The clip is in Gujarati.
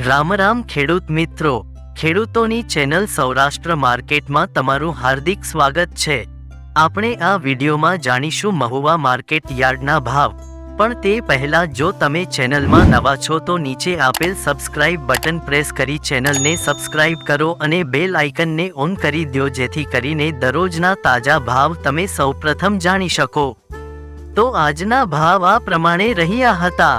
રામ રામ ખેડૂત મિત્રો, ખેડૂતોની ચેનલ સૌરાષ્ટ્ર માર્કેટમાં તમારું હાર્દિક સ્વાગત છે। આપણે આ વિડીયોમાં જાણીશું મહુવા માર્કેટ યાર્ડના ભાવ, પણ તે પહેલા જો તમે ચેનલમાં નવા છો તો નીચે આપેલ સબસ્ક્રાઇબ બટન પ્રેસ કરી ચેનલને સબસ્ક્રાઇબ કરો અને બેલ આઇકનને ઓન કરી દો, જેથી કરીને દરરોજના તાજા ભાવ તમે સૌપ્રથમ જાણી શકો। તો આજના ભાવ આ પ્રમાણે રહ્યા હતા।